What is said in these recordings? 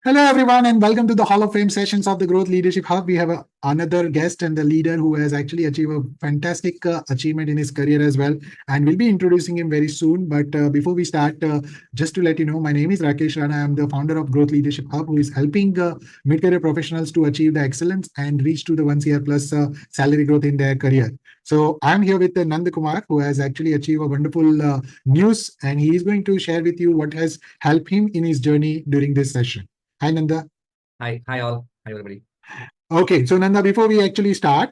Hello, everyone, and welcome to the Hall of Fame sessions of the Growth Leadership Hub. We have another guest and the leader who has actually achieved a fantastic achievement in his career as well. And we'll be introducing him very soon. But before we start, just to let you know, my name is Rakesh Rana. I'm the founder of Growth Leadership Hub, who is helping mid-career professionals to achieve the excellence and reach to the 1 CR plus salary growth in their career. So I'm here with Nandkumar, who has actually achieved a wonderful news, and he is going to share with you what has helped him in his journey during this session. Hi, Nanda. Hi all. Hi everybody. Okay, so Nanda, before we actually start,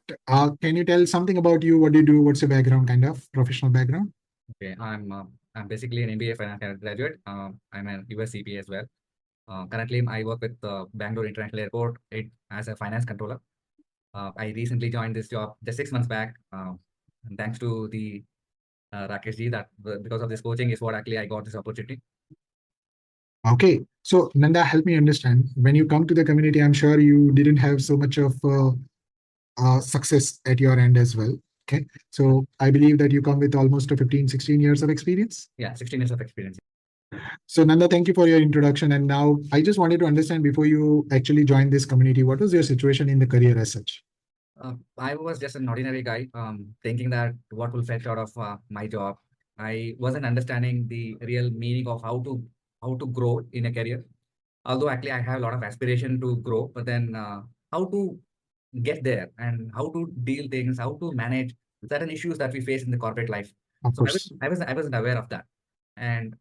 can you tell something about you? What do you do? What's your background, kind of professional background? Okay, I'm basically an MBA finance graduate. I'm an US CPA as well. Currently, I work with Bangalore International Airport as a finance controller. I recently joined this job just 6 months back. And thanks to the Rakesh ji, that because of this coaching is what actually I got this opportunity. Okay, so Nanda, help me understand. When you come to the community, I'm sure you didn't have so much of success at your end as well. Okay, so I believe that you come with almost 15, 16 years of experience. Yeah, 16 years of experience. So Nanda, thank you for your introduction. And now I just wanted to understand, before you actually joined this community, what was your situation in the career as such? I was just an ordinary guy, thinking that what will fetch out of my job. I wasn't understanding the real meaning of how to grow in a career. Although actually I have a lot of aspiration to grow, but then how to get there and how to deal things, how to manage certain issues that we face in the corporate life. Of So course. I wasn't aware of that. And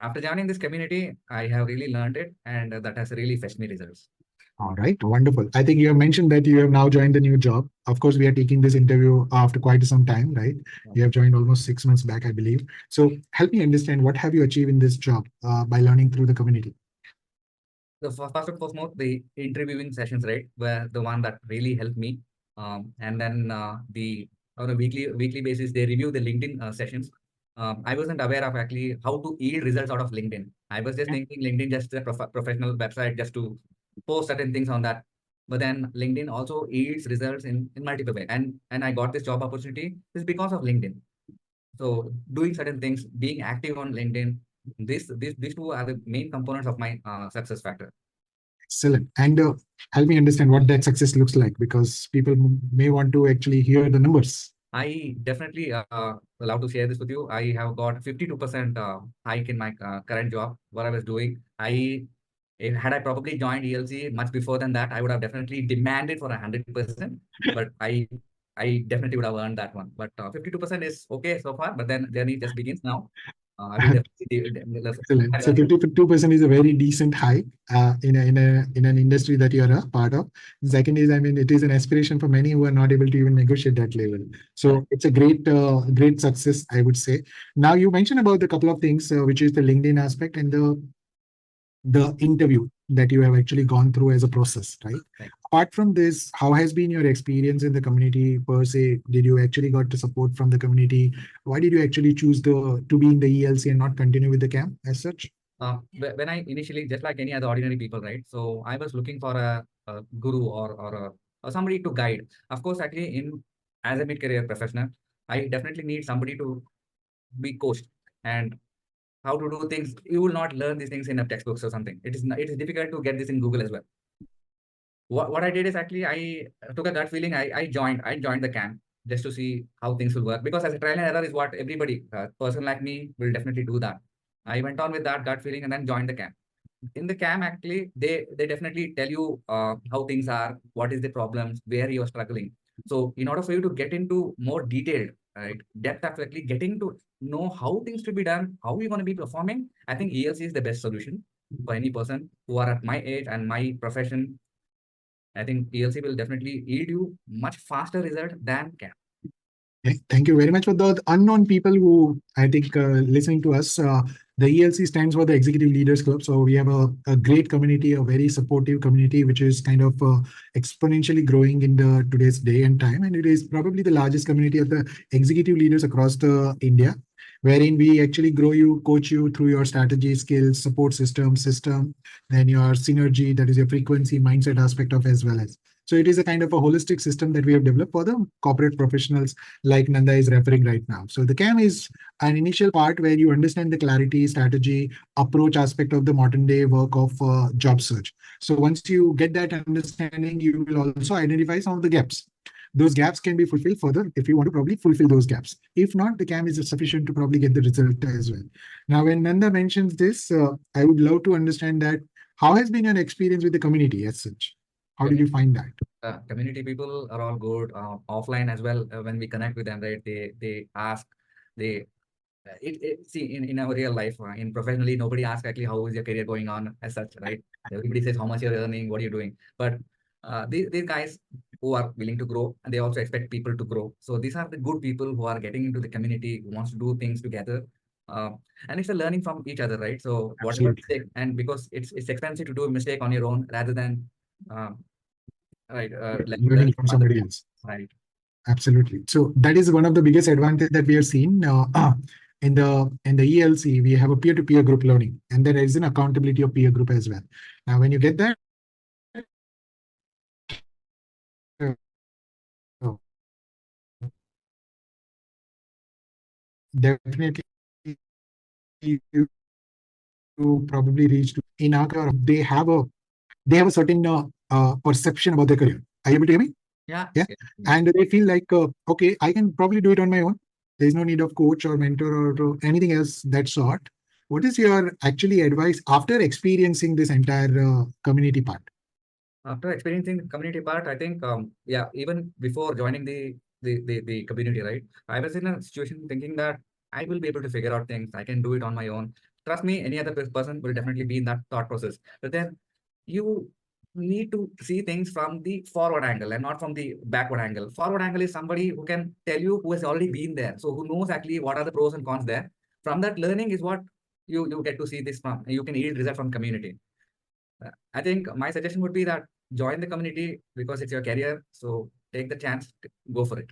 after joining this community, I have really learned it, and that has really fetched me results. All right, wonderful. I think you have mentioned that you have now joined the new job. Of course, we are taking this interview after quite some time, right? You have joined almost 6 months back, I believe. So help me understand, what have you achieved in this job by learning through the community? The first and foremost, the interviewing sessions, right, were the one that really helped me. And then the on a weekly basis, they review the LinkedIn sessions. I wasn't aware of actually how to yield results out of LinkedIn. I was just Yeah. thinking LinkedIn just a professional website just to post certain things on that. But then LinkedIn also yields results in multiple ways. And I got this job opportunity is because of LinkedIn. So doing certain things, being active on LinkedIn, these two are the main components of my success factor. Excellent. And help me understand what that success looks like, because people may want to actually hear the numbers. I definitely allowed to share this with you. I have got 52% hike in my current job, what I was doing. Had I probably joined ELC much before than that, I would have definitely demanded for 100%. But I definitely would have earned that one. But 52% is okay so far. But then journey just begins now. I will Excellent. So definitely. 52% is a very decent hike in an industry that you are a part of. Second is, I mean, it is an aspiration for many who are not able to even negotiate that level. So it's a great success, I would say. Now, you mentioned about a couple of things, which is the LinkedIn aspect and the interview that you have actually gone through as a process, right? Right. Apart from this, how has been your experience in the community per se? Did you actually got the support from the community? Why did you actually choose to be in the ELC and not continue with the camp as such? When I initially, just like any other ordinary people, right? So I was looking for a guru or somebody to guide. Of course, actually, in as a mid-career professional, I definitely need somebody to be coached and how to do things. You will not learn these things in a textbooks or something. It is difficult to get this in Google as well. What I did is actually I took a gut feeling. I joined the camp just to see how things will work, because as a trial and error is what everybody person like me will definitely do that. I went on with that gut feeling and then joined the camp. In the camp, actually, they definitely tell you how things are, what is the problems, where you're struggling. So in order for you to get into more detailed, right, depth of actually getting to know how things to be done, how you're going to be performing, I think ELC is the best solution for any person who are at my age and my profession. I think ELC will definitely yield you much faster result than CAM. Okay, thank you very much for the unknown people who I think listening to us. The ELC stands for the Executive Leaders Club. So we have a great community, a very supportive community, which is kind of exponentially growing in the today's day and time. And it is probably the largest community of the executive leaders across the India, wherein we actually grow you, coach you through your strategy, skills, support system, then your synergy, that is your frequency, mindset aspect of as well as. So it is a kind of a holistic system that we have developed for the corporate professionals like Nanda is referring right now. So the CAM is an initial part where you understand the clarity, strategy, approach aspect of the modern day work of job search. So once you get that understanding, you will also identify some of the gaps. Those gaps can be fulfilled further if you want to probably fulfill those gaps. If not, the CAM is sufficient to probably get the result as well. Now, when Nanda mentions this, I would love to understand that how has been your experience with the community as such? How did you find that? Community people are all good offline as well. When we connect with them, right, they ask, they see in our real life, in professionally, nobody asks actually how is your career going on as such, right? Everybody says how much you're earning, what are you doing, but these guys who are willing to grow, and they also expect people to grow. So these are the good people who are getting into the community, who wants to do things together. uh, and it's a learning from each other, right? So whatever Absolutely. mistake, and because it's expensive to do a mistake on your own rather than right, Learning learning from from other somebody people, else. right? Absolutely. So that is one of the biggest advantage that we have seen in the ELC. We have a peer-to-peer group learning, and there is an accountability of peer group as well. Now, when you get that, definitely you probably reach to in our they have a certain perception about their career. Are you able to hear me? Yeah, Yeah. yeah, yeah. And they feel like, okay, I can probably do it on my own. There's no need of coach or mentor or anything else that sort. What is your actually advice after experiencing this entire community part? After experiencing the community part, I think, yeah, even before joining the community, right? I was in a situation thinking that I will be able to figure out things. I can do it on my own. Trust me, any other person will definitely be in that thought process. But then you need to see things from the forward angle and not from the backward angle. Forward angle is somebody who can tell you, who has already been there. So who knows actually what are the pros and cons there. From that learning is what you get to see this from. You can yield result from community. I think my suggestion would be that join the community because it's your career. So take the chance, go for it.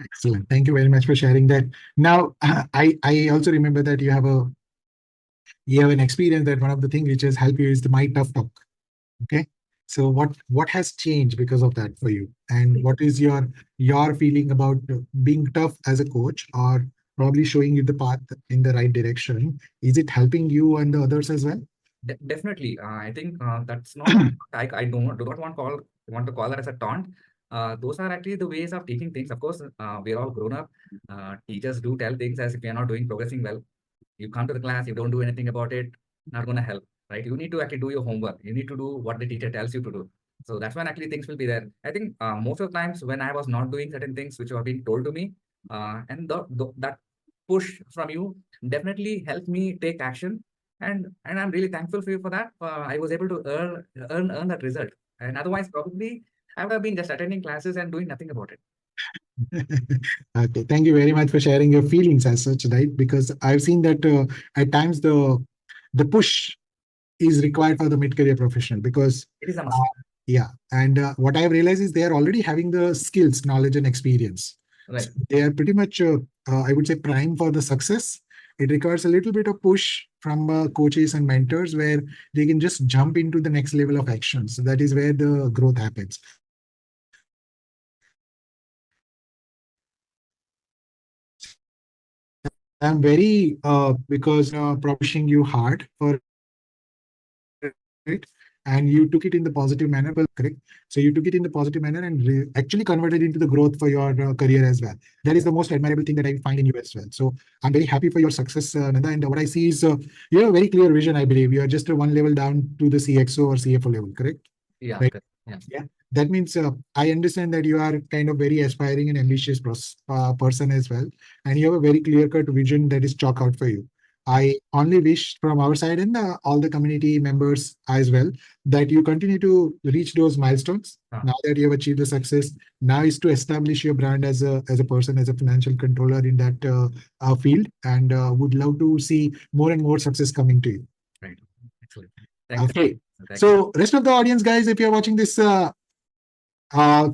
Excellent. Thank you very much for sharing that. Now, I also remember that you have an experience that one of the things which has helped you is the my tough talk. Okay. So what has changed because of that for you? And what is your feeling about being tough as a coach or probably showing you the path in the right direction? Is it helping you and the others as well? Definitely. I think that's not a, I do not want to call that as a taunt. Those are actually the ways of teaching things. Of course, we're all grown up. Teachers do tell things as if we are not doing progressing well. You come to the class, you don't do anything about it, not going to help, right? You need to actually do your homework. You need to do what the teacher tells you to do. So that's when actually things will be there. I think most of the times when I was not doing certain things which were being told to me, and that push from you definitely helped me take action. And I'm really thankful for you for that. I was able to earn that result. And otherwise, probably I would have been just attending classes and doing nothing about it. Okay, thank you very much for sharing your feelings as such, right? Because I've seen that at times the push is required for the mid-career professional because It is a must. uh, yeah, and what I have realized is they are already having the skills, knowledge, and experience. So Right. they are pretty much, I would say, prime for the success. It requires a little bit of push from coaches and mentors where they can just jump into the next level of action. So that is where the growth happens. I'm very because pushing you hard for it, and you took it in the positive manner. Well, correct. So you took it in the positive manner and actually converted into the growth for your career as well. That is the most admirable thing that I find in you as well. So I'm very happy for your success, Nanda. And what I see is you have a very clear vision. I believe you are just one level down to the CXO or CFO level. Correct? Yeah. Right. Correct. Yeah. Yeah, that means I understand that you are kind of very aspiring and ambitious person as well, and you have a very clear-cut vision that is chalk out for you. I only wish from our side and all the community members as well that you continue to reach those milestones. Uh, Now that you have achieved the success, now is to establish your brand as a person, as a financial controller in that field, and would love to see more and more success coming to you. right. Excellent. Thank you. Okay. Thank you. So, rest of the audience, guys, if you're watching this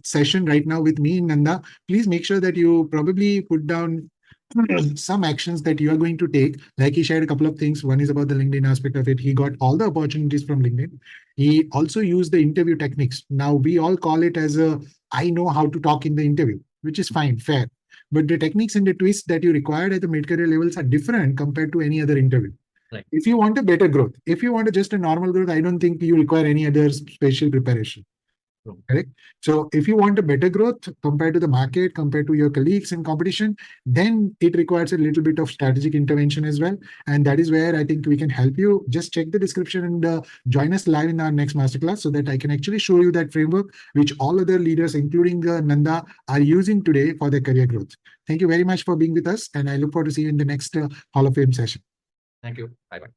session right now with me, Nanda, please make sure that you probably put down some actions that you are going to take. Like he shared a couple of things. One is about the LinkedIn aspect of it. He got all the opportunities from LinkedIn. He also used the interview techniques. Now we all call it as a I know how to talk in the interview, which is fine, fair. But the techniques and the twists that you required at the mid-career levels are different compared to any other interview. Right. If you want a better growth, if you want just a normal growth, I don't think you require any other special preparation. True. Correct. So if you want a better growth compared to the market, compared to your colleagues in competition, then it requires a little bit of strategic intervention as well. And that is where I think we can help you. Just check the description and join us live in our next masterclass so that I can actually show you that framework, which all other leaders, including Nanda, are using today for their career growth. Thank you very much for being with us. And I look forward to see you in the next Hall of Fame session. Thank you. Bye bye.